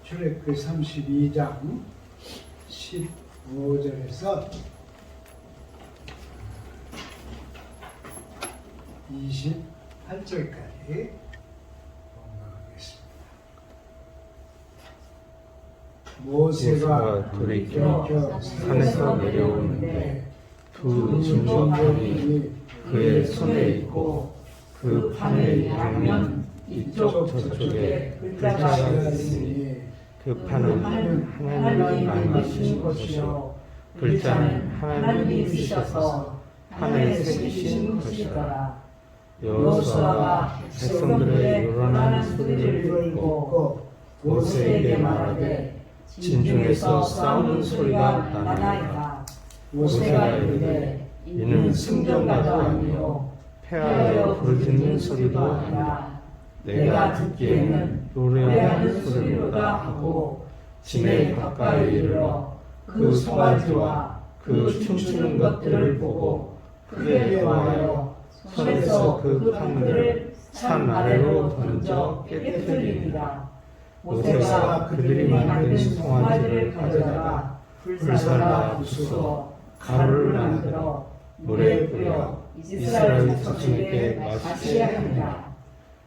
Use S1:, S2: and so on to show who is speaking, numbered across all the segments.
S1: 출애굽기 32장 15절에서 28절까지 공부하겠습니다. 모세가 돌이켜 산에서 내려오는데 두 증거판이 그의 손에 있고 그 판의 양면 이쪽 저쪽에 글자가 있으니 그 판은 하나님이 만드신 것이요 글자는 하나님이 쓰셔서 판에 새기신 것이더라. 여호수아가 백성들의 요란한 소리를 듣고 모세에게 말하되 진중에서 싸우는 소리가 나나이다. 모세가 이르되 이는 승전가도 아니요 패하여 부르짖는 소리도 아니라 내가 듣기에는 노래하는 소리로다 하고 진에 가까이 이르러 그 송아지와 그 춤추는 것들을 보고 크게 노하여 손에서 그 판을 산 아래로 던져 깨뜨리니라. 모세가 그들이 만든 송아지를 가져다가 불살라 부수어 가루를 만들어 물에 뿌려 이스라엘 자손에게 마시게 하니라.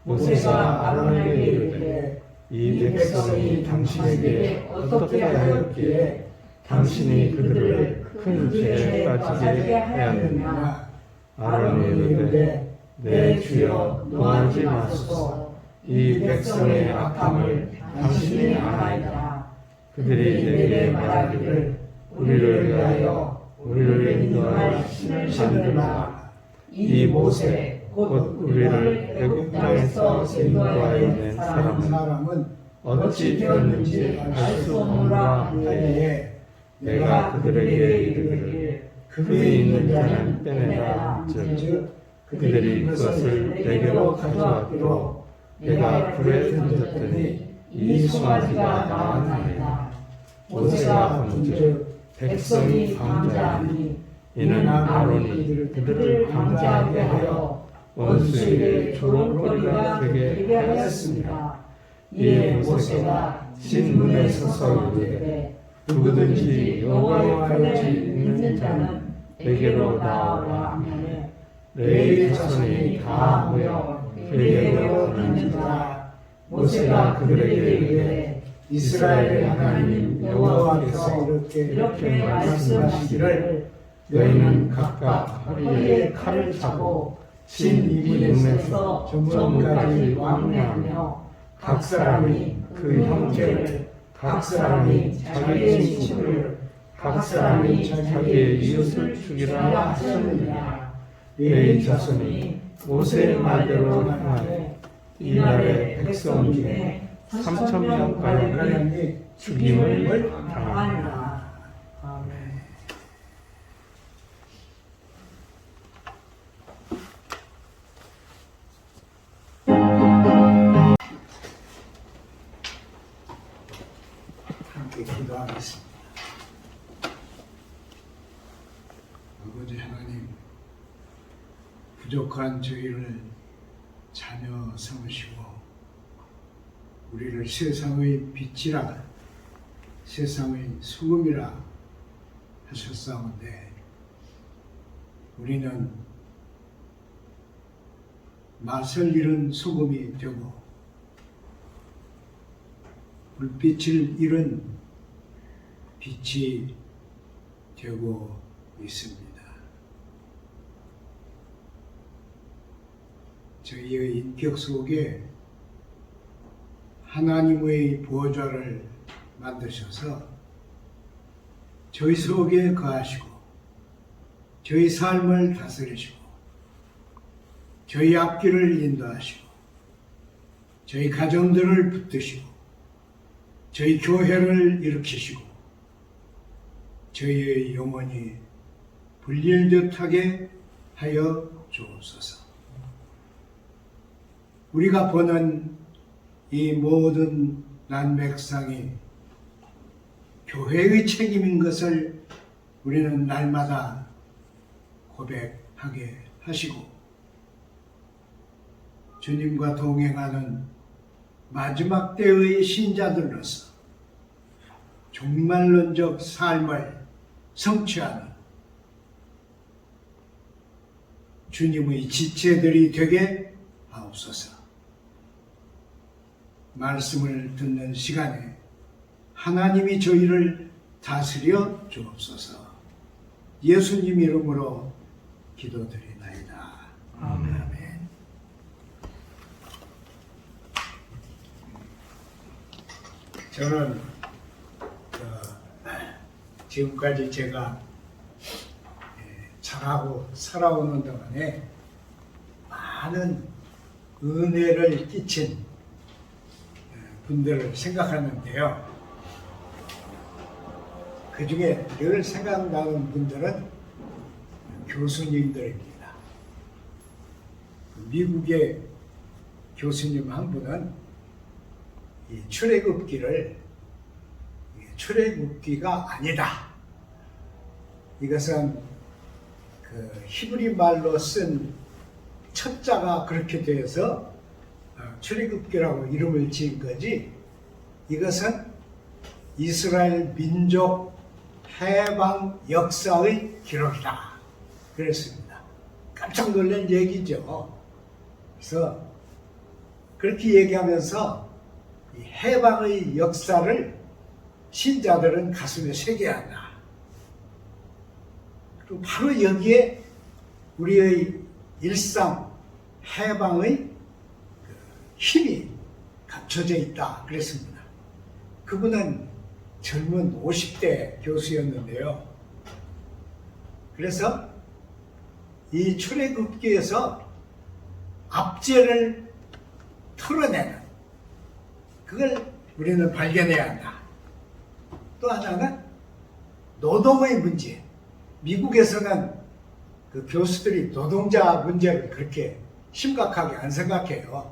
S1: 모세가 아론에게 이르되 이 백성이 당신에게 어떻게 하였기에 당신이 그들을 큰 죄에 빠지게 하였느냐. 아론이 이르되 내 주여 노하지 마소서. 이 백성의 악함을 당신이 아나이다. 그들이 내게 말하기를 우리를 위하여 우리를 인도할 신을 만들라. 이 모세 곧 우리를 애굽 땅에서 인도하여 낸 사람은 어찌 되었는지 알 수 없노라 하기에 내가 그들에게 이르기를 그에 있는 자는 빼내라. 즉 그들이 그것을 내게로 가져왔기로 내가 불에 던졌더니 이 송아지가 나왔나이다. 모세가 본즉 백성이 방자하니 이는 아론이 그들을 방자하게 하여 원수에게 조롱거리가 되게 하였습니다. 이에 모세가 진문에 서서 이르되 누구든지 여호와의 가르치 있는 자는 내게로 나오라 하매 레위 자손이 다 모여 그에게로 오는지라. 모세가 그들에게 이르되 이스라엘의 하나님 여호와께서 이렇게 말씀하시기를 너희는 각각 허리에 칼을 차고 신 2분에서 점점까지 왕래하며 각 사람이 그 형제를 각 사람이 자기의 친구를 각 사람이 자기의 이웃을 죽이라 하셨느니라. 레위 자손이 모세의 말대로 행하되 이날의 백성 중에 3,000명가량이 죽임을 당하니라. 아멘. 함께 기도하겠습니다. 아버지 하나님, 부족한 저희를 자녀 삼으시고 우리를 세상의 빛이라 세상의 소금이라 하셨사온데 우리는 맛을 잃은 소금이 되고 불빛을 잃은 빛이 되고 있습니다. 저희의 인격 속에 하나님의 보좌를 만드셔서 저희 속에 거하시고 저희 삶을 다스리시고 저희 앞길을 인도하시고 저희 가정들을 붙드시고 저희 교회를 일으키시고 저희의 영혼이 불릴 듯하게 하여 주옵소서. 우리가 보는 이 모든 난백상이 교회의 책임인 것을 우리는 날마다 고백하게 하시고 주님과 동행하는 마지막 때의 신자들로서 종말론적 삶을 성취하는 주님의 지체들이 되게 하옵소서. 말씀을 듣는 시간에 하나님이 저희를 다스려 주옵소서. 예수님 이름으로 기도드리나이다. 아멘. 저는 지금까지 제가 잘하고 살아오는 동안에 많은 은혜를 끼친 분들을 생각하는데요. 그 중에 늘 생각나는 분들은 교수님들입니다. 미국의 교수님 한 분은 이 출애굽기를 출애굽기가 아니다. 이것은 그 히브리 말로 쓴 첫자가 그렇게 되어서 출애굽기라고 이름을 지은 거지, 이것은 이스라엘 민족 해방 역사의 기록이다. 그랬습니다. 깜짝 놀란 얘기죠. 그래서 그렇게 얘기하면서 이 해방의 역사를 신자들은 가슴에 새겨야 한다. 그리고 바로 여기에 우리의 일상 해방의 힘이 감춰져 있다. 그랬습니다. 그분은 젊은 50대 교수였는데요. 그래서 이 출애굽기에서 압제를 털어내는, 그걸 우리는 발견해야 한다. 또 하나는 노동의 문제. 미국에서는 그 교수들이 노동자 문제를 그렇게 심각하게 안 생각해요.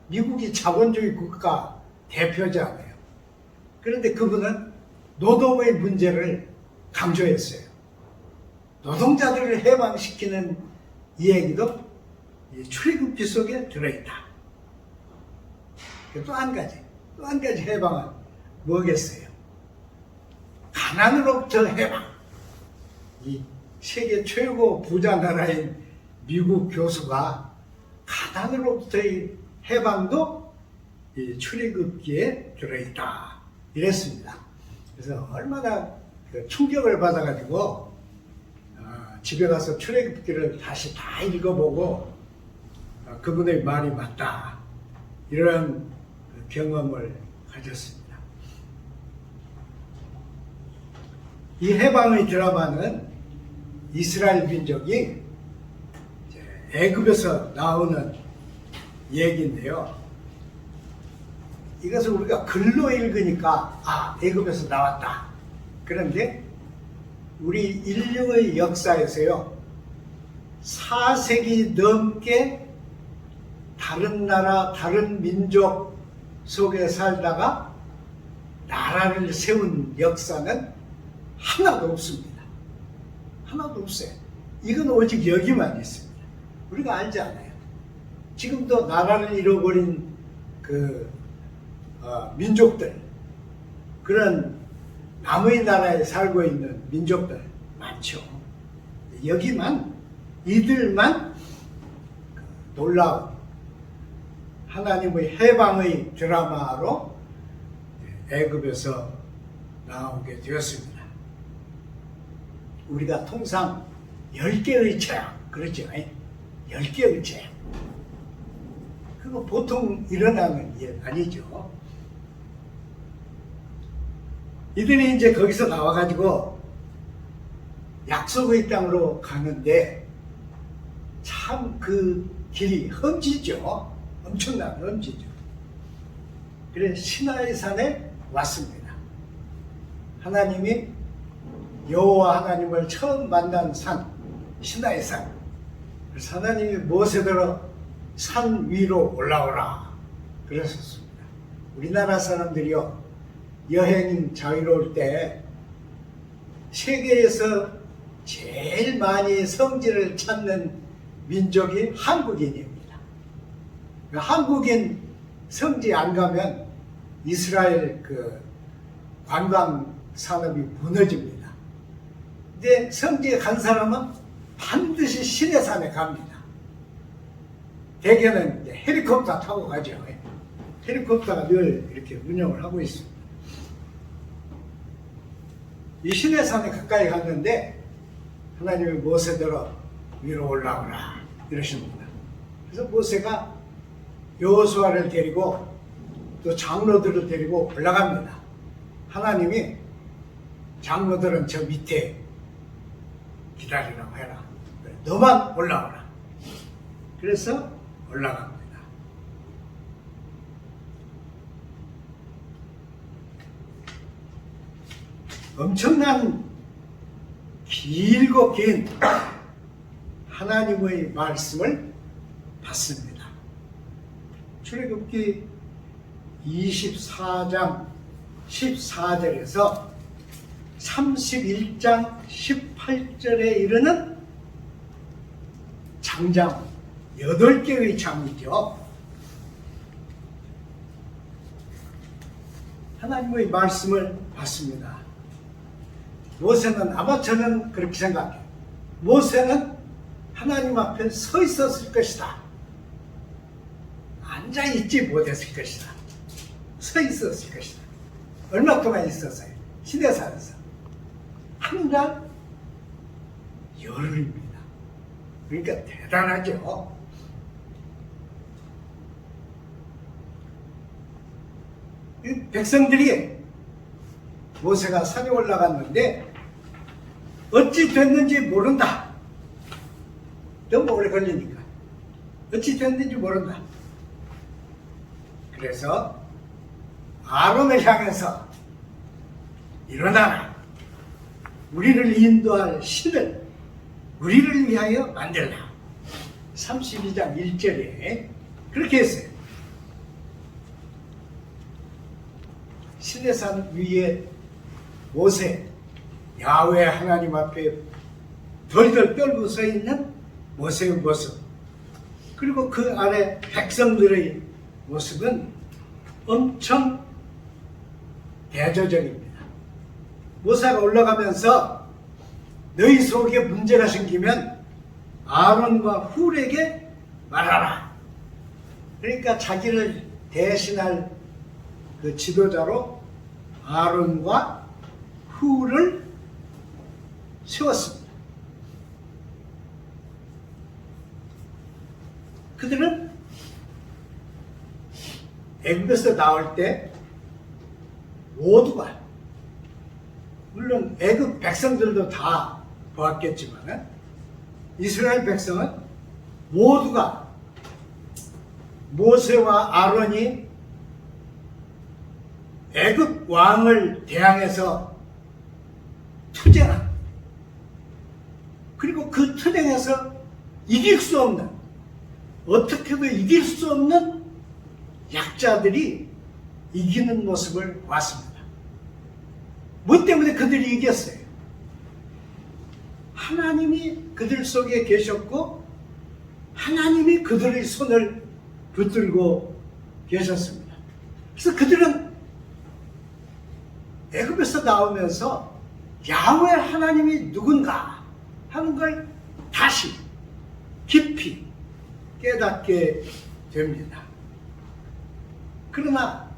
S1: 미국이 자본주의 국가 대표잖아요. 그런데 그분은 노동의 문제를 강조했어요. 노동자들을 해방시키는 이 얘기도 이 출애굽기 속에 들어있다. 또 한 가지 해방은 뭐겠어요? 가난으로부터 해방. 이 세계 최고 부자 나라인 미국 교수가 가난으로부터의 해방도 이 출애굽기에 들어있다. 이랬습니다. 그래서 얼마나 충격을 받아가지고 집에 가서 출애굽기를 다시 다 읽어보고 그분의 말이 맞다. 이런 경험을 가졌습니다. 이 해방의 드라마는 이스라엘 민족이 애굽에서 나오는 얘기인데요. 이것을 우리가 글로 읽으니까 애굽에서 나왔다. 그런데 우리 인류의 역사에서요, 4세기 넘게 다른 나라, 다른 민족 속에 살다가 나라를 세운 역사는 하나도 없습니다. 하나도 없어요. 이건 오직 여기만 있습니다. 우리가 알지 않아요. 지금도 나라를 잃어버린 민족들, 그런 남의 나라에 살고 있는 민족들 많죠. 여기만, 이들만 놀라운 하나님의 해방의 드라마로 애굽에서 나오게 되었습니다. 우리가 통상 10개의 재앙, 그렇죠? 10개의 재앙. 그거 보통 일어나는 일 아니죠. 이들이 이제 거기서 나와가지고 약속의 땅으로 가는데 참 그 길이 험지죠. 엄청난 험지죠. 그래서 시나이 산에 왔습니다. 하나님이 여호와 하나님을 처음 만난 산, 시나이 산. 그래서 하나님이 모세더러 산 위로 올라오라 그러셨습니다. 우리나라 사람들이요, 여행 자유로울 때 세계에서 제일 많이 성지를 찾는 민족이 한국인입니다. 한국인 성지 안 가면 이스라엘 관광 산업이 무너집니다. 근데 성지에 간 사람은 반드시 시내산에 갑니다. 대개는 이제 헬리콥터 타고 가죠. 헬리콥터가 늘 이렇게 운영을 하고 있습니다. 이 시내산에 가까이 갔는데 하나님이 모세대로 위로 올라오라 이러십니다. 그래서 모세가 여호수아를 데리고 또 장로들을 데리고 올라갑니다. 하나님이 장로들은 저 밑에 기다리라고 해라. 너만 올라오라. 그래서 올라갑니다. 엄청난 길고 긴 하나님의 말씀을 받습니다. 출애굽기 24장 14절에서 31장 18절에 이르는 장장 8개의 장이죠. 하나님의 말씀을 받습니다. 모세는, 아마 저는 그렇게 생각해요. 모세는 하나님 앞에 서 있었을 것이다. 앉아있지 못했을 것이다. 서 있었을 것이다. 얼마 동안 있었어요? 시내산에서. 한 달 열흘입니다. 그러니까 대단하죠. 이 백성들이 모세가 산에 올라갔는데 어찌 됐는지 모른다. 너무 오래 걸리니까. 어찌 됐는지 모른다. 그래서 아론을 향해서 일어나라. 우리를 인도할 신을 우리를 위하여 만들라. 32장 1절에 그렇게 했어요. 시내산 위에 모세, 야훼 하나님 앞에 덜덜 떨고 서 있는 모세의 모습, 그리고 그 아래 백성들의 모습은 엄청 대조적입니다. 모세가 올라가면서 너희 속에 문제가 생기면 아론과 훌에게 말하라. 그러니까 자기를 대신할 그 지도자로 아론과 훌을 세웠습니다. 그들은 애굽에서 나올 때 모두가, 물론 애굽 백성들도 다 보았겠지만 이스라엘 백성은 모두가 모세와 아론이 애굽 왕을 대항해서 투쟁한, 그리고 그 투쟁에서 이길 수 없는, 어떻게도 이길 수 없는 약자들이 이기는 모습을 봤습니다. 뭐 때문에 그들이 이겼어요? 하나님이 그들 속에 계셨고 하나님이 그들의 손을 붙들고 계셨습니다. 그래서 그들은 애굽에서 나오면서 야훼 하나님이 누군가 하는 걸 다시 깊이 깨닫게 됩니다. 그러나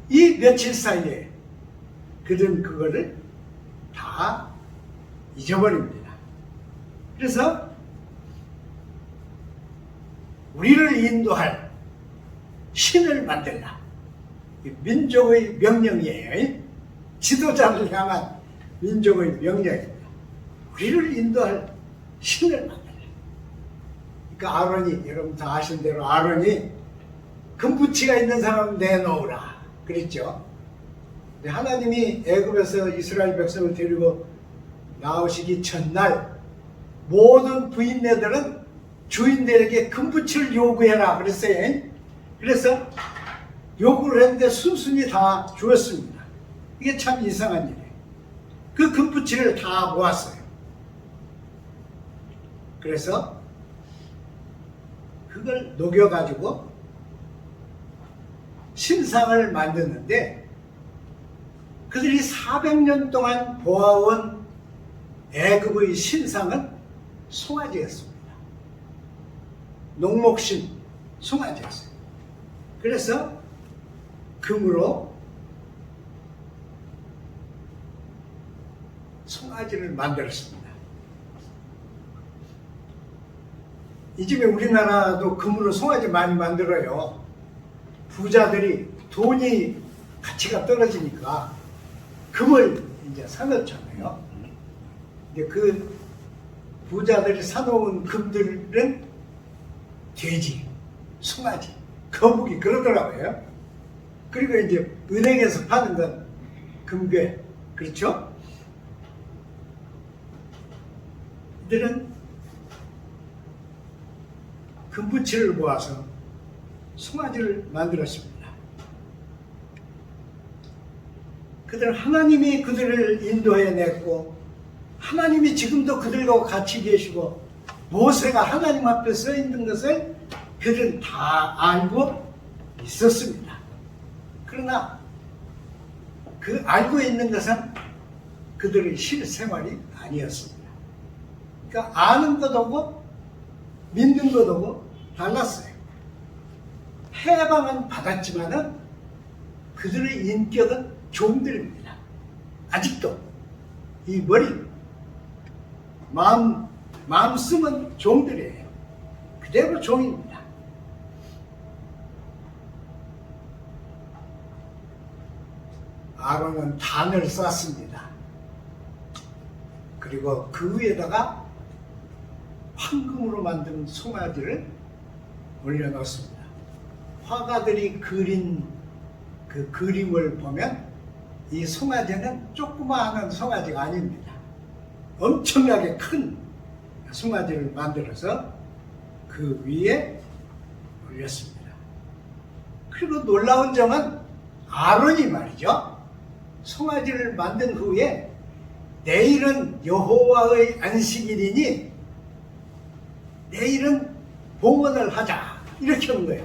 S1: 이 며칠 사이에 그들은 그거를 다 잊어버립니다. 그래서 우리를 인도할 신을 만들라. 민족의 명령이에요. 지도자를 향한 민족의 명령입니다. 우리를 인도할 신을 만들라. 그러니까 아론이, 여러분 다 아시는 대로 아론이 금붙이가 있는 사람 내놓으라 그랬죠. 하나님이 애굽에서 이스라엘 백성을 데리고 나오시기 전날 모든 부인네들은 주인들에게 금붙이를 요구해라 그랬어요. 그래서 요구를 했는데 순순히 다 주었습니다. 이게 참 이상한 일이에요. 그 금붙이를 다 모았어요. 그래서 그걸 녹여가지고 신상을 만드는데 그들이 400년 동안 보아온 애굽의 신상은 송아지였습니다. 농목신 송아지였어요. 그래서 금으로 송아지를 만들었습니다. 이즘에 우리나라도 금으로 송아지 많이 만들어요. 부자들이 돈이 가치가 떨어지니까 금을 이제 사놓잖아요. 근데 그 부자들이 사놓은 금들은 돼지, 송아지, 거북이 그러더라고요. 그리고 이제 은행에서 파는 건 금괴, 그렇죠? 이들은 금붙이를 모아서 송아지를 만들었습니다. 그들은 하나님이 그들을 인도해냈고 하나님이 지금도 그들과 같이 계시고 모세가 하나님 앞에 서 있는 것을 그들은 다 알고 있었습니다. 그러나 그 알고 있는 것은 그들의 실생활이 아니었습니다. 그러니까 아는 것하고 믿는 것하고 달랐어요. 해방은 받았지만은 그들의 인격은 종들입니다. 아직도 이 머리, 마음 쓰면 종들이에요. 그대로 종입니다. 아론은 단을 쌌습니다. 그리고 그 위에다가 황금으로 만든 송아지를 올려놓습니다. 화가들이 그린 그 그림을 보면 이 송아지는 조그마한 송아지가 아닙니다. 엄청나게 큰 송아지를 만들어서 그 위에 올렸습니다. 그리고 놀라운 점은 아론이 말이죠. 송아지를 만든 후에 내일은 여호와의 안식일이니 내일은 봉헌을 하자 이렇게 한 거예요.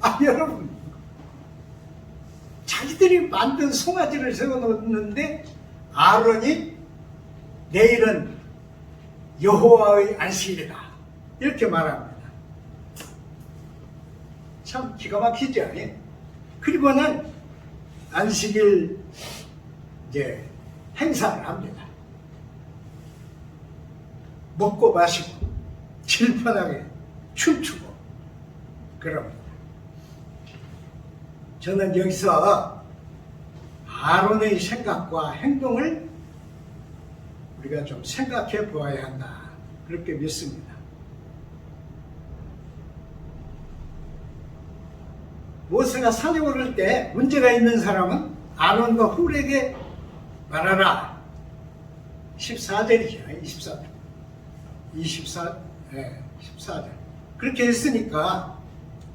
S1: 아 여러분, 자기들이 만든 송아지를 세워놓는데 아론이 내일은 여호와의 안식일이다 이렇게 말합니다. 참 기가 막히지 않아요? 그리고는 안식일 이제 행사를 합니다. 먹고 마시고 질펀하게 춤추고 그럽니다. 저는 여기서 아론의 생각과 행동을 우리가 좀 생각해 보아야 한다 그렇게 믿습니다. 모세가 산에 오를 때 문제가 있는 사람은 아론과 훌에게 말하라. 14절이죠. 14절. 그렇게 했으니까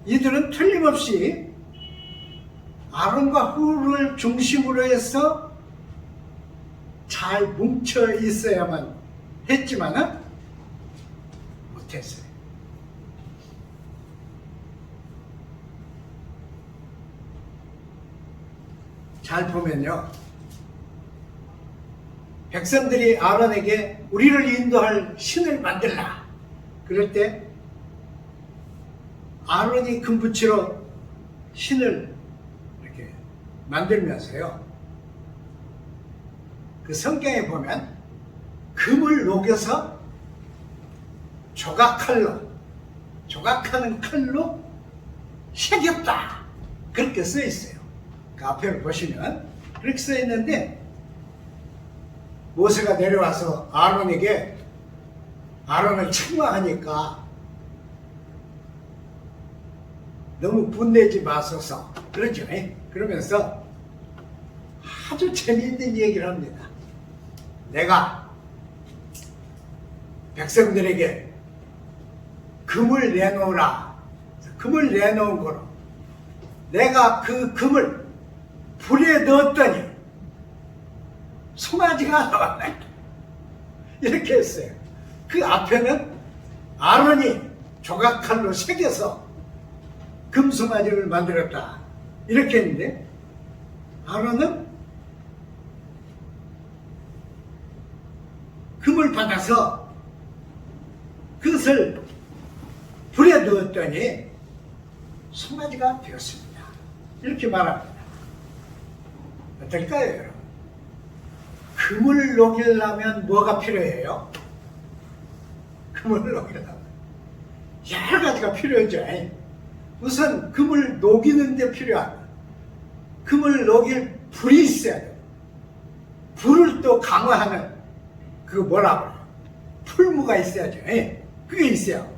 S1: 이들은 틀림없이 아론과 훌을 중심으로 해서 잘 뭉쳐 있어야만 했지만은 못했어요. 잘 보면요. 백성들이 아론에게 우리를 인도할 신을 만들라. 그럴 때 아론이 금붙이로 신을 이렇게 만들면서요. 그 성경에 보면 금을 녹여서 조각하는 칼로 새겼다. 그렇게 써 있어요. 그 앞에 보시면 그렇게 써 있는데 모세가 내려와서 아론을 책망하니까 너무 분내지 마소서 그러죠. 그러면서 아주 재미있는 얘기를 합니다. 내가 백성들에게 금을 내놓으라. 금을 내놓은 거로 내가 그 금을 불에 넣었더니 송아지가 나왔네. 이렇게 했어요. 그 앞에는 아론이 조각칼로 새겨서 금송아지를 만들었다. 이렇게 했는데 아론은 금을 받아서 그것을 불에 넣었더니 송아지가 되었습니다. 이렇게 말합니다. 어떨까요, 여러분? 금을 녹이려면 뭐가 필요해요? 금을 녹이려면 여러 가지가 필요하죠. 우선 금을 녹이는 데 필요한 금을 녹일 불이 있어야 돼요. 불을 또 강화하는 그 뭐라고 풀무가 있어야죠. 그게 있어요.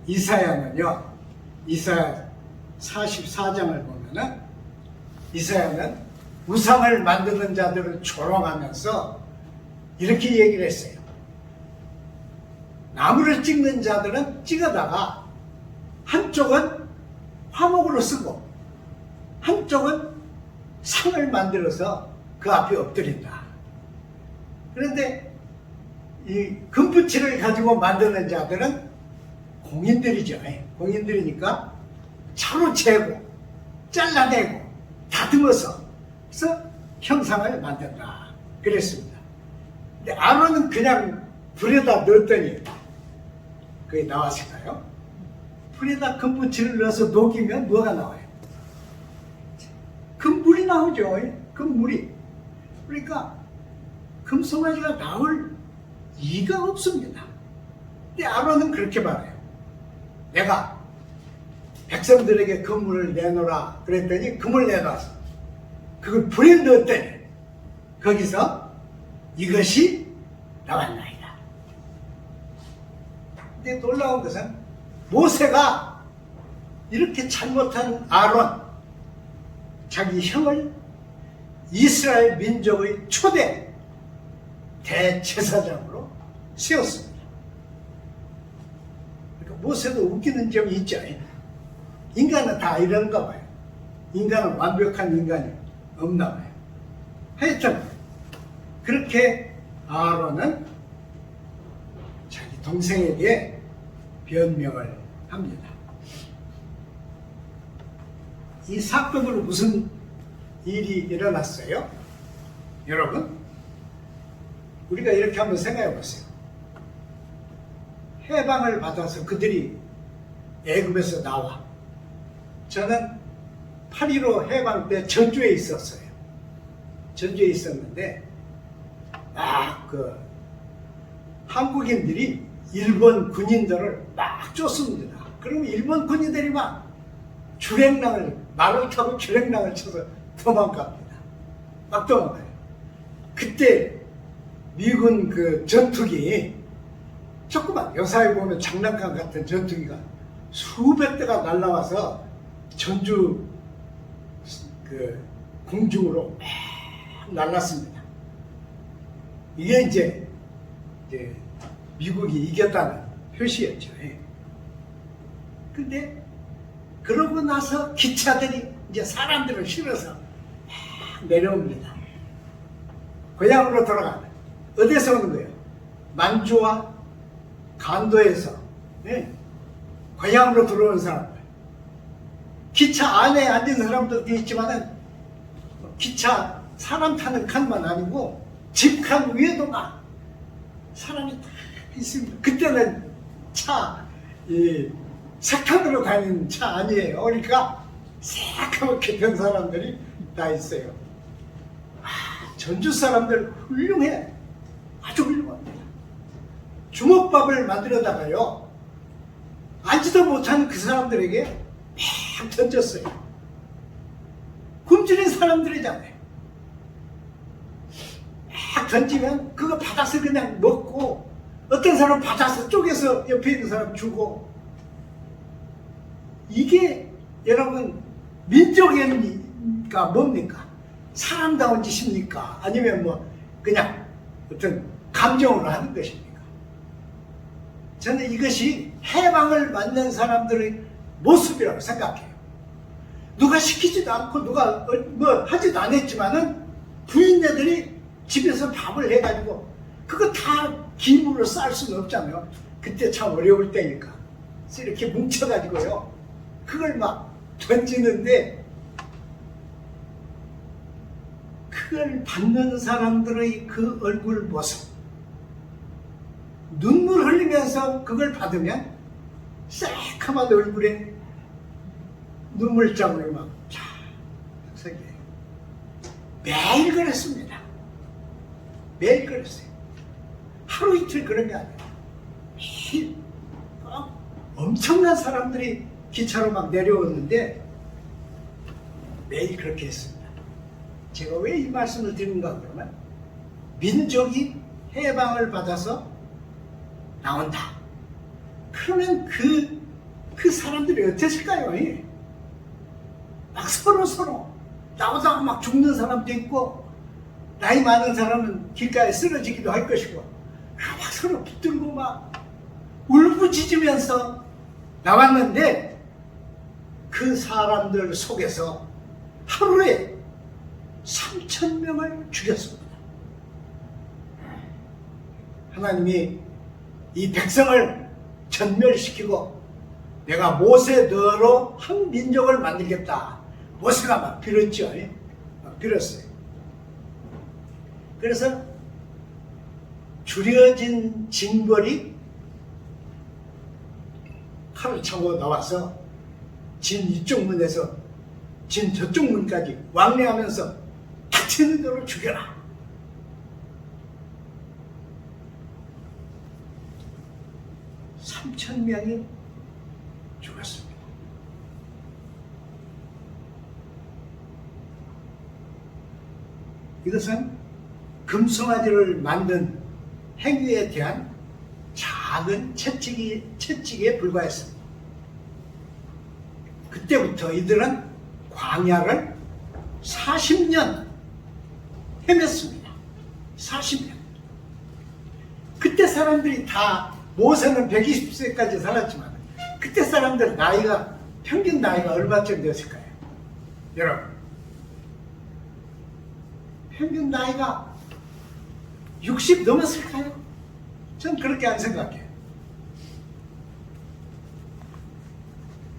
S1: 이사야는요, 이사야 44장을 보면은 이사야는 우상을 만드는 자들을 조롱하면서 이렇게 얘기를 했어요. 나무를 찍는 자들은 찍어다가 한쪽은 화목으로 쓰고 한쪽은 상을 만들어서 그 앞에 엎드린다. 그런데 이 금붙이를 가지고 만드는 자들은 공인들이죠. 공인들이니까 차로 재고 잘라내고 다듬어서 그래서 형상을 만든다. 그랬습니다. 근데 아론은 그냥 불에다 넣었더니 그게 나왔을까요? 불에다 금붙이를 넣어서 녹이면 뭐가 나와요? 금물이 나오죠. 금물이. 그러니까 금송아지가 나올 이가 없습니다. 근데 아론은 그렇게 말해요. 내가 백성들에게 금물을 내놓으라 그랬더니 금을 내놔서 그걸 불에 넣었더니 거기서 이것이 나왔나이다. 근데 놀라운 것은 모세가 이렇게 잘못한 아론, 자기 형을 이스라엘 민족의 초대 대제사장으로 세웠습니다. 그러니까 모세도 웃기는 점이 있죠. 인간은 다 이런가 봐요. 인간은 완벽한 인간이 없나 봐요. 하여튼 그렇게 아론은 자기 동생에게 변명을 합니다. 이 사건으로 무슨 일이 일어났어요? 여러분, 우리가 이렇게 한번 생각해 보세요. 해방을 받아서 그들이 애굽에서 나와. 저는 8.15 해방 때 전주에 있었어요. 전주에 있었는데 한국인들이 일본 군인들을 막 쫓습니다. 그러면 일본 군인들이 막 말을 타고 주랭랑을 쳐서 도망갑니다. 막 도망가요. 그때 미군 그 전투기, 조그만 요사에 보면 장난감 같은 전투기가 수백 대가 날라와서 전주 그 공중으로 막 날랐습니다. 이게 이제 미국이 이겼다는 표시였죠. 근데 그러고 나서 기차들이 이제 사람들을 실어서 내려옵니다. 고향으로 돌아가는. 어디서 오는 거예요? 만주와 간도에서 고향으로 들어오는 사람들. 기차 안에 앉은 사람들도 있지만은 기차 사람 타는 칸만 아니고 집칸 위에도 막 사람이 다 있습니다. 그때는 색칸으로 가는 차 아니에요. 그러니까 새까맣게 된 사람들이 다 있어요. 전주 사람들 훌륭해. 아주 훌륭합니다. 주먹밥을 만들어다가요, 알지도 못하는 그 사람들에게 막 던졌어요. 굶주린 사람들이잖아요. 막 던지면 그거 받아서 그냥 먹고, 어떤 사람 받아서 쪼개서 옆에 있는 사람 주고. 이게 여러분 민족애가 뭡니까? 사람다운 짓입니까? 아니면 뭐 그냥 어떤 감정으로 하는 것입니까? 저는 이것이 해방을 맞는 사람들의 모습이라고 생각해요. 누가 시키지도 않고 누가 뭐 하지도 않았지만은 부인네들이 집에서 밥을 해가지고 그거 다 김으로 쌀 수는 없잖아요. 그때 참 어려울 때니까. 그래서 이렇게 뭉쳐가지고요, 그걸 막 던지는데 그걸 받는 사람들의 그 얼굴 모습, 눈물 흘리면서 그걸 받으면 새카만 얼굴에 눈물 자국이 막 쫙 생겨요. 매일 그랬습니다. 매일 그랬어요. 하루 이틀 그런 게 아니에요. 매일 엄청난 사람들이 기차로 막 내려오는데 매일 그렇게 했습니다. 제가 왜 이 말씀을 드리는가 그러면 민족이 해방을 받아서 나온다. 그러면 그 사람들이 어땠을까요? 막 서로 나오다가 막 죽는 사람도 있고 나이 많은 사람은 길가에 쓰러지기도 할 것이고 막 서로 붙들고 막 울부짖으면서 나왔는데 그 사람들 속에서 하루에 3,000명을 죽였습니다. 하나님이 이 백성을 전멸시키고 내가 모세 너로 한 민족을 만들겠다. 모세가 막 빌었죠. 막 빌었어요. 그래서 줄여진 징벌이 칼을 차고 나와서 진 이쪽 문에서 진 저쪽 문까지 왕래하면서 닥치는 대로 죽여라. 삼천 명이 죽었습니다. 이것은 금송아지를 만든 행위에 대한 작은 채찍에 불과했습니다. 그때부터 이들은 광야를 40년 헤맸습니다. 40년. 그때 사람들이 다 모세는 120세까지 살았지만 그때 사람들 나이가 평균 나이가 얼마쯤 되었을까요? 여러분 평균 나이가 60 넘었을까요? 전 그렇게 안 생각해요.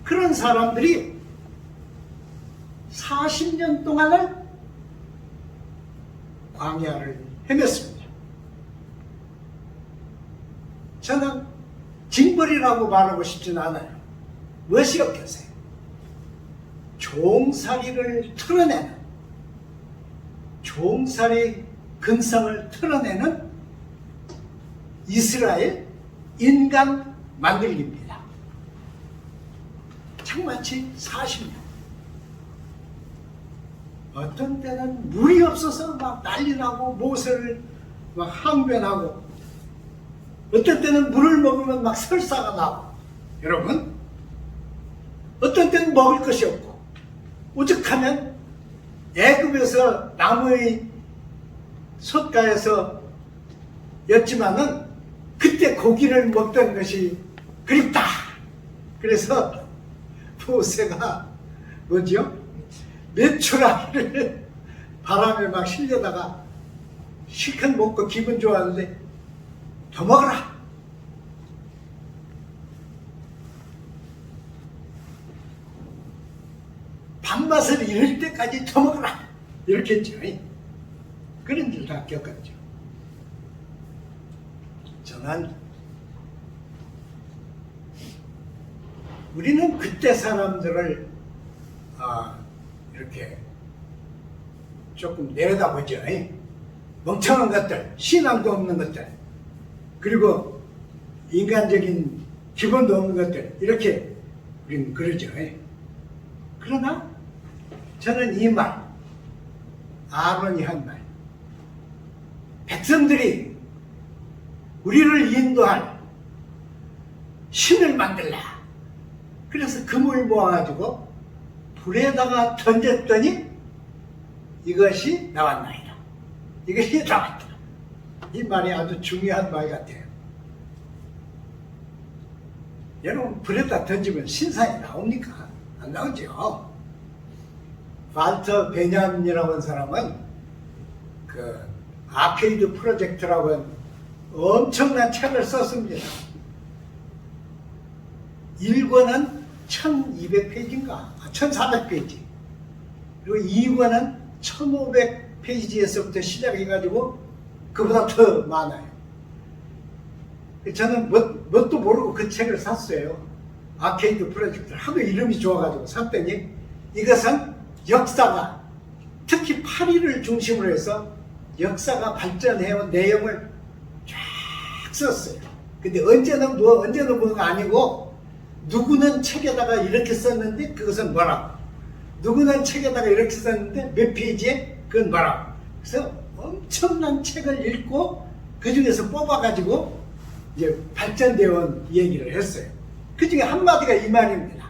S1: 그런 사람들이 40년 동안을 광야를 헤맸습니다. 저는 징벌이라고 말하고 싶지는 않아요. 무엇이었겠어요? 종살이를 털어내는, 종살이 근성을 털어내는 이스라엘 인간 만들기입니다. 장마치 40년. 어떤 때는 물이 없어서 막 난리 나고 모세를 막 항변하고 어떤 때는 물을 먹으면 막 설사가 나고 여러분 어떤 때는 먹을 것이 없고 오죽하면 애굽에서 나무의 솥가에서 였지만은 그때 고기를 먹던 것이 그립다. 그래서 모세가 뭐지요? 메추라기를 바람에 막 실려다가 실컷 먹고 기분 좋았는데 더 먹어라. 밥맛을 잃을 때까지 더 먹어라. 이렇게 했죠. 그런 일 다 겪었죠. 저는 우리는 그때 사람들을 이렇게 조금 내려다보죠. 멍청한 것들, 신앙도 없는 것들, 그리고 인간적인 기본도 없는 것들 이렇게 우리는 그러죠. 그러나 저는 이 말, 아론이 한 말, 백성들이 우리를 인도할 신을 만들라. 그래서 금을 모아가지고 불에다가 던졌더니 이것이 나왔나이다. 이것이 나왔다. 이 말이 아주 중요한 말 같아요. 여러분 불에다 던지면 신상이 나옵니까? 안 나오죠. 발터 베냐민이라고 하는 사람은 그 아케이드 프로젝트라고 하는 엄청난 책을 썼습니다. 1권은 1200페이지인가? 1400페이지. 그리고 2권은 페이지에서부터 시작해가지고 그보다 더 많아요. 저는 뭣도 모르고 그 책을 샀어요. 아케이드 프로젝트. 하도 이름이 좋아가지고 샀더니 이것은 역사가, 특히 파리를 중심으로 해서 역사가 발전해온 내용을 쫙 썼어요. 근데 언제는 뭐가 아니고, 누구는 책에다가 이렇게 썼는데 그것은 뭐라고, 누구는 책에다가 이렇게 썼는데 몇 페이지에 그건 뭐라고. 그래서 엄청난 책을 읽고 그 중에서 뽑아가지고 이제 발전되어 온 얘기를 했어요. 그 중에 한마디가 이 말입니다.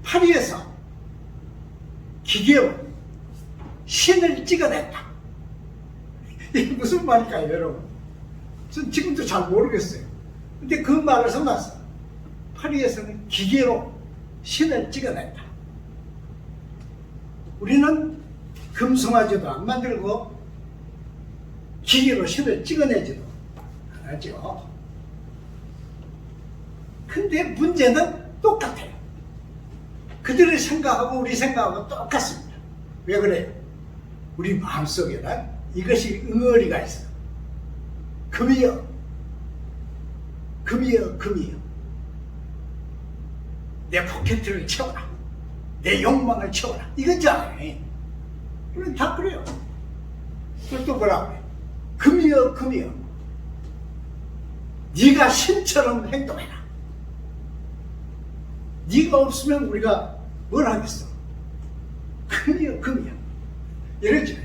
S1: 파리에서 기계로 신을 찍어냈다. 이게 무슨 말일까요, 여러분? 전 지금도 잘 모르겠어요. 근데 그 말을 써놨어요. 파리에서는 기계로 신을 찍어냈다. 우리는 금송아지도 안 만들고 기계로 신을 찍어내지도 안 하죠. 근데 문제는 똑같아요. 그들의 생각하고 우리 생각하고 똑같습니다. 왜 그래요? 우리 마음속에는 이것이 응어리가 있어요. 금이여, 금이여, 금이여. 내 포켓을 채워라. 내 욕망을 채워라. 이거잖아요. 우리는 다 그래요. 또 뭐라고 해요? 금이여, 금이여. 네가 신처럼 행동해라. 네가 없으면 우리가 뭘 하겠어? 금이여, 금이여. 이러죠.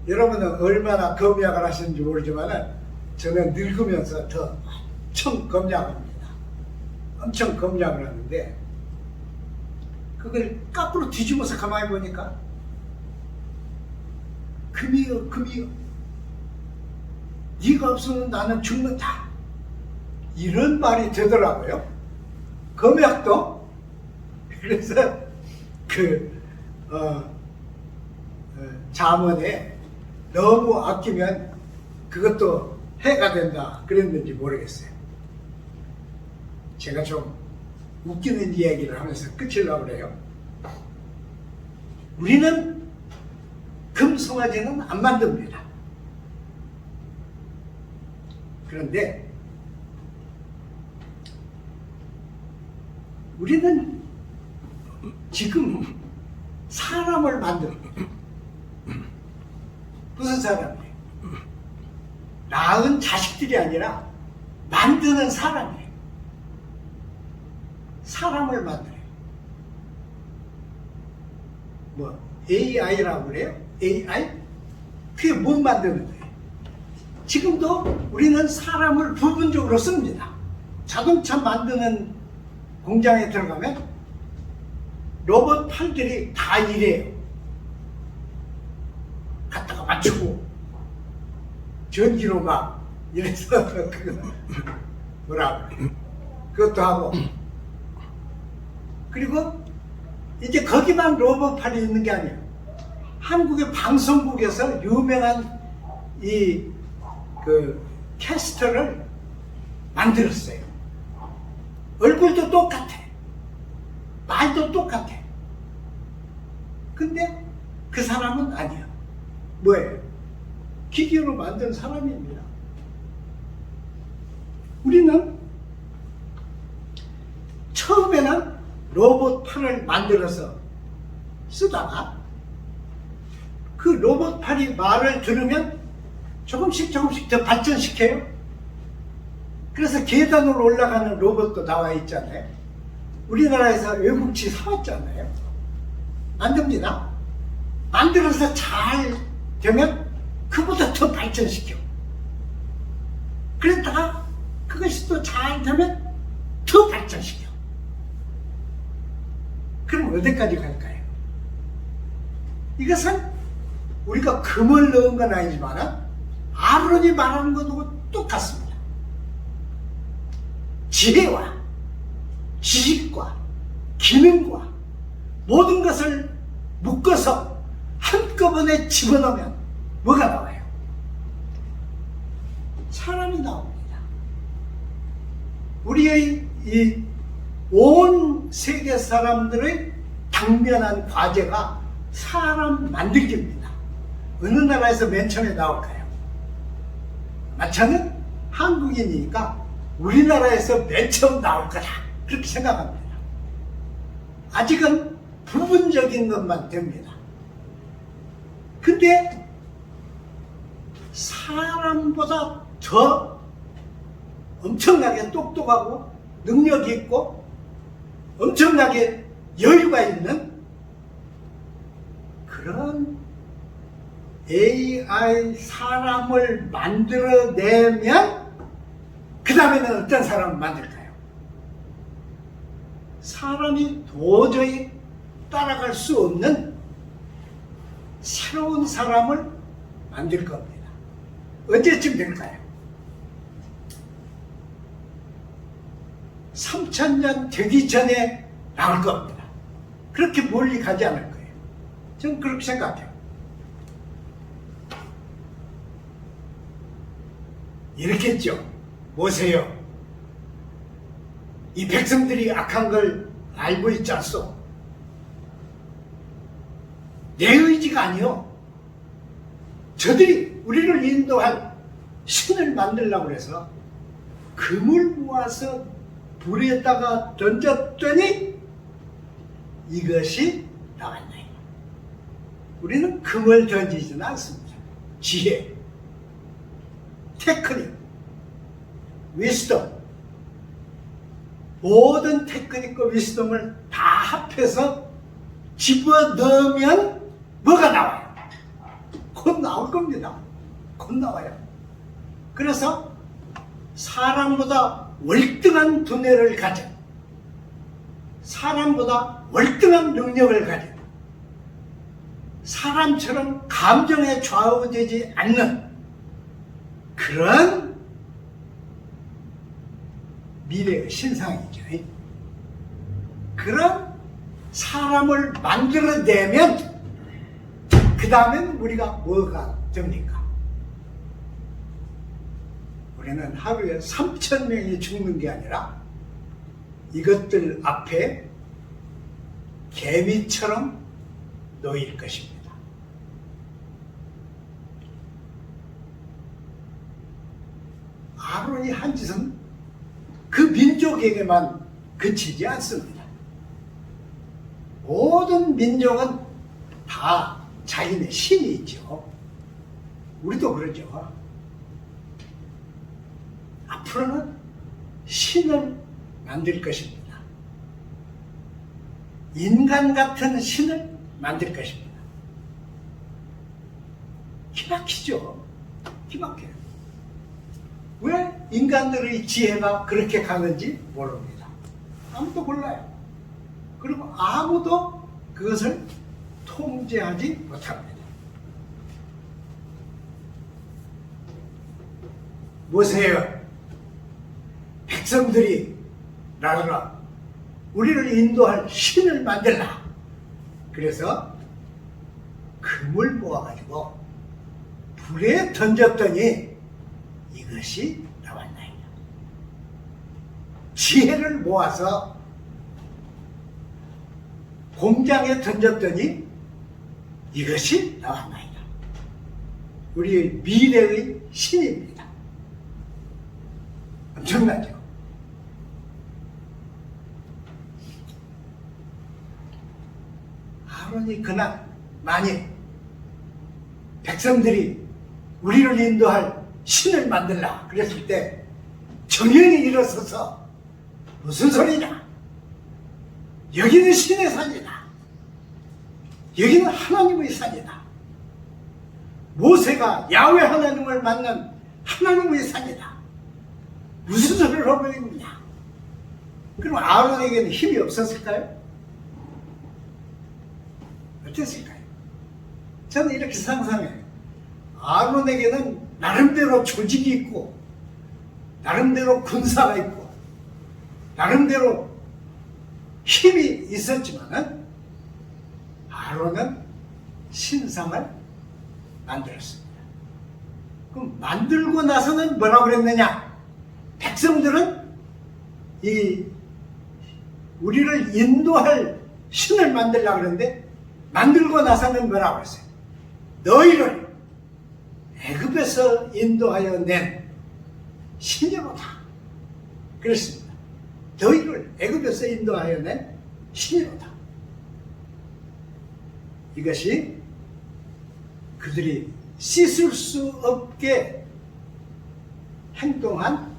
S1: 여러분은 얼마나 검약을 하시는지 모르지만 저는 늙으면서 더 엄청 검약을 합니다. 엄청 검약을 하는데 그걸 거꾸로 뒤집어서 가만히 보니까 금이여, 금이여. 네가 없으면 나는 죽는다. 이런 말이 되더라고요. 검약도. 그래서 잠언에 너무 아끼면 그것도 해가 된다 그랬는지 모르겠어요. 제가 좀 웃기는 이야기를 하면서 끝이려고 그래요. 우리는 금송아지는 안 만듭니다. 그런데 우리는 지금 사람을 만듭니다. 무슨 사람이에요? 낳은 자식들이 아니라 만드는 사람이에요. 사람을 만들어요. 뭐 AI라고 그래요? AI? 그게 못 만드는 거예요. 지금도 우리는 사람을 부분적으로 씁니다. 자동차 만드는 공장에 들어가면 로봇 팔들이 다 일해요. 갖다가 맞추고 전기로 막 이래서 뭐라 그것도 하고, 그리고 이제 거기만 로봇 팔이 있는 게 아니에요. 한국의 방송국에서 유명한 캐스터를 만들었어요. 얼굴도 똑같아. 말도 똑같아. 근데 그 사람은 아니야. 뭐예요? 기계로 만든 사람입니다. 우리는 처음에는 로봇 팔을 만들어서 쓰다가 그 로봇 팔이 말을 들으면 조금씩 더 발전시켜요. 그래서 계단으로 올라가는 로봇도 나와 있잖아요. 우리나라에서 외국치 사왔잖아요. 만듭니다. 만들어서 잘 되면 그보다 더 발전시켜. 그랬다가 그것이 또 잘 되면 더 발전시켜. 그럼 어디까지 갈까요? 이것은 우리가 금을 넣은 건 아니지만 아론이 말하는 것하고 똑같습니다. 지혜와 지식과 기능과 모든 것을 묶어서 한꺼번에 집어넣으면 뭐가 나와요? 사람이 나옵니다. 우리의 이 온 세계 사람들의 당면한 과제가 사람 만들기입니다. 어느 나라에서 맨 처음에 나올까요? 저는 한국인이니까 우리나라에서 맨 처음 나올 거다 그렇게 생각합니다. 아직은 부분적인 것만 됩니다. 근데 사람보다 더 엄청나게 똑똑하고 능력이 있고 엄청나게 여유가 있는 그런 AI 사람을 만들어내면 그 다음에는 어떤 사람을 만들까요? 사람이 도저히 따라갈 수 없는 새로운 사람을 만들 겁니다. 언제쯤 될까요? 3000년 되기 전에 나올 겁니다. 그렇게 멀리 가지 않을 거예요. 저는 그렇게 생각해요. 이렇겠죠. 보세요. 이 백성들이 악한 걸 알고 있지 않소? 내 의지가 아니요. 저들이 우리를 인도할 신을 만들려고 해서 금을 모아서 불에다가 던졌더니 이것이 나왔나요? 우리는 금을 던지지는 않습니다. 지혜, 테크닉, 위스덤, 모든 테크닉과 위스덤을 다 합해서 집어넣으면 뭐가 나와요? 곧 나올 겁니다. 곧 나와요. 그래서 사람보다 월등한 두뇌를 가진, 사람보다 월등한 능력을 가진, 사람처럼 감정에 좌우되지 않는 그런 미래의 신상이죠. 그런 사람을 만들어내면 그 다음엔 우리가 뭐가 됩니까? 우리는 하루에 3000명이 죽는 게 아니라 이것들 앞에 개미처럼 놓일 것입니다. 아론이 한 짓은 그 민족에게만 그치지 않습니다. 모든 민족은 다 자기네 신이 있죠. 우리도 그러죠. 앞으로는 신을 만들 것입니다. 인간 같은 신을 만들 것입니다. 기막히죠. 기막혀요. 왜 인간들의 지혜가 그렇게 가는지 모릅니다. 아무도 몰라요. 그리고 아무도 그것을 통제하지 못합니다. 보세요. 백성들이 나라가 우리를 인도할 신을 만들라. 그래서 금을 모아가지고 불에 던졌더니 이것이 나왔나이다. 지혜를 모아서 공장에 던졌더니 이것이 나왔나이다. 우리의 미래의 신입니다. 엄청나죠? 아론이 그날 만일 백성들이 우리를 인도할 신을 만들라 그랬을 때 정연히 일어서서 무슨 소리냐? 여기는 신의 산이다. 여기는 하나님의 산이다. 모세가 야훼 하나님을 만난 하나님의 산이다. 무슨 소리를 하고 있느냐? 그럼 아론에게는 힘이 없었을까요? 어땠을까요? 저는 이렇게 상상해요. 아론에게는 나름대로 조직이 있고 나름대로 군사가 있고 나름대로 힘이 있었지만은 아론은 신상을 만들었습니다. 그럼 만들고 나서는 뭐라고 그랬느냐? 백성들은 이 우리를 인도할 신을 만들려고 그러는데 만들고 나서는 뭐라고 했어요? 너희를 애굽에서 인도하여 낸 신이로다. 그렇습니다. 너희를 애굽에서 인도하여 낸 신이로다. 이것이 그들이 씻을 수 없게 행동한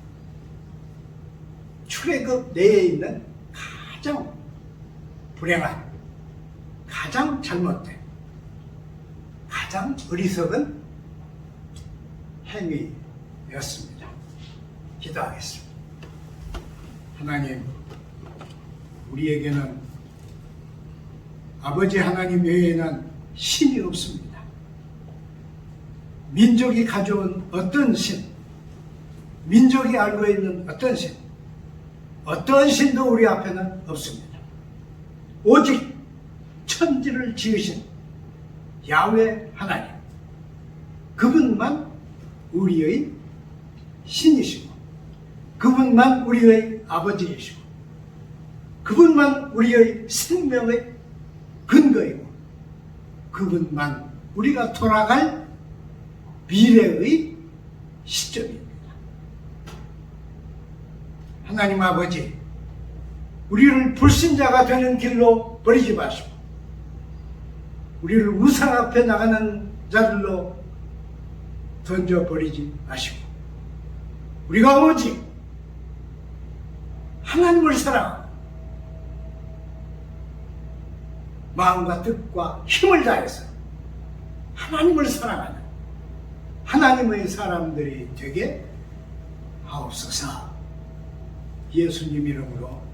S1: 출애굽 내에 있는 가장 불행한, 가장 잘못된, 가장 어리석은 행위였습니다. 기도하겠습니다. 하나님, 우리에게는 아버지 하나님 외에는 신이 없습니다. 민족이 가져온 어떤 신, 민족이 알고 있는 어떤 신, 어떤 신도 우리 앞에는 없습니다. 오직 천지를 지으신 야훼 하나님, 그분만 우리의 신이시고, 그분만 우리의 아버지이시고, 그분만 우리의 생명의 근거이고, 그분만 우리가 돌아갈 미래의 시점입니다. 하나님 아버지, 우리를 불신자가 되는 길로 버리지 마시고, 우리를 우상 앞에 나가는 자들로 던져버리지 마시고, 우리가 오직 하나님을 사랑하고 마음과 뜻과 힘을 다해서 하나님을 사랑하는 하나님의 사람들이 되게 하옵소서. 예수님 이름으로